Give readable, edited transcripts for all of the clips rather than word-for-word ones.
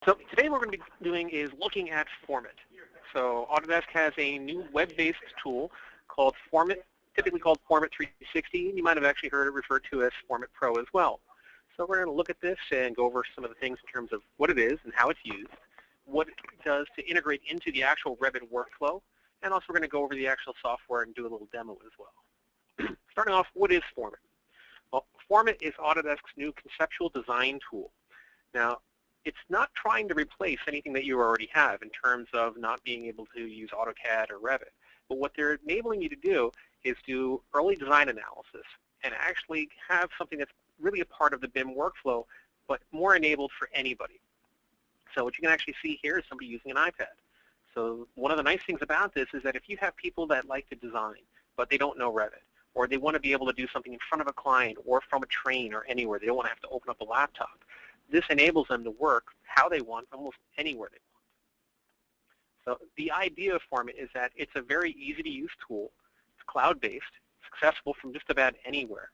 So today what we're going to be doing is looking at FormIt. So Autodesk has a new web-based tool called FormIt, typically called FormIt 360. You might have actually heard it referred to as FormIt Pro as well. So we're going to look at this and go over some of the things in terms of what it is and how it's used, what it does to integrate into the actual Revit workflow, and also we're going to go over the actual software and do a little demo as well. Starting off, what is FormIt? Well, FormIt is Autodesk's new conceptual design tool. Now, it's not trying to replace anything that you already have in terms of not being able to use AutoCAD or Revit. But what they're enabling you to do is do early design analysis and actually have something that's really a part of the BIM workflow, but more enabled for anybody. So what you can actually see here is somebody using an iPad. So one of the nice things about this is that if you have people that like to design, but they don't know Revit, or they want to be able to do something in front of a client or from a train or anywhere, they don't want to have to open up a laptop, this enables them to work how they want, almost anywhere they want. So the idea of FormIt is that it's a very easy-to-use tool. It's cloud-based. It's accessible from just about anywhere.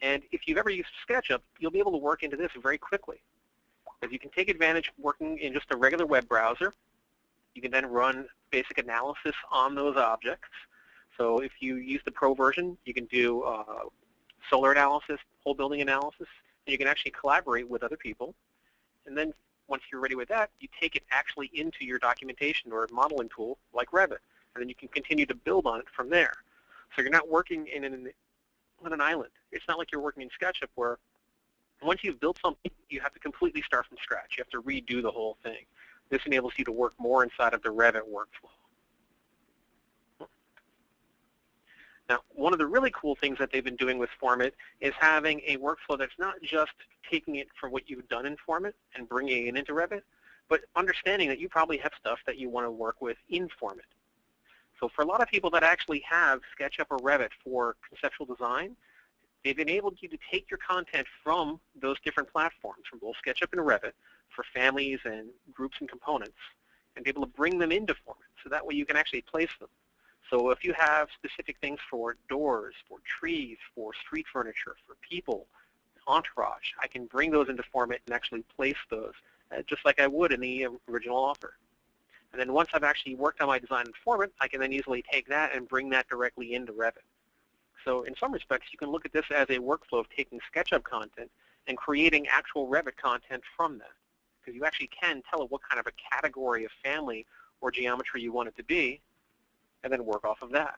And if you've ever used SketchUp, you'll be able to work into this very quickly. Because you can take advantage of working in just a regular web browser. You can then run basic analysis on those objects. So if you use the Pro version, you can do solar analysis, whole building analysis. You can actually collaborate with other people, and then once you're ready with that, you take it actually into your documentation or modeling tool like Revit, and then you can continue to build on it from there. So you're not working on an island. It's not like you're working in SketchUp where once you've built something, you have to completely start from scratch. You have to redo the whole thing. This enables you to work more inside of the Revit workflow. Now, one of the really cool things that they've been doing with FormIt is having a workflow that's not just taking it from what you've done in FormIt and bringing it into Revit, but understanding that you probably have stuff that you want to work with in FormIt. So for a lot of people that actually have SketchUp or Revit for conceptual design, they've enabled you to take your content from those different platforms, from both SketchUp and Revit, for families and groups and components, and be able to bring them into FormIt. So that way you can actually place them. So if you have specific things for doors, for trees, for street furniture, for people, entourage, I can bring those into FormIt and actually place those just like I would in the original offer. And then once I've actually worked on my design in FormIt, I can then easily take that and bring that directly into Revit. So in some respects, you can look at this as a workflow of taking SketchUp content and creating actual Revit content from that. Because you actually can tell it what kind of a category of family or geometry you want it to be, and then work off of that.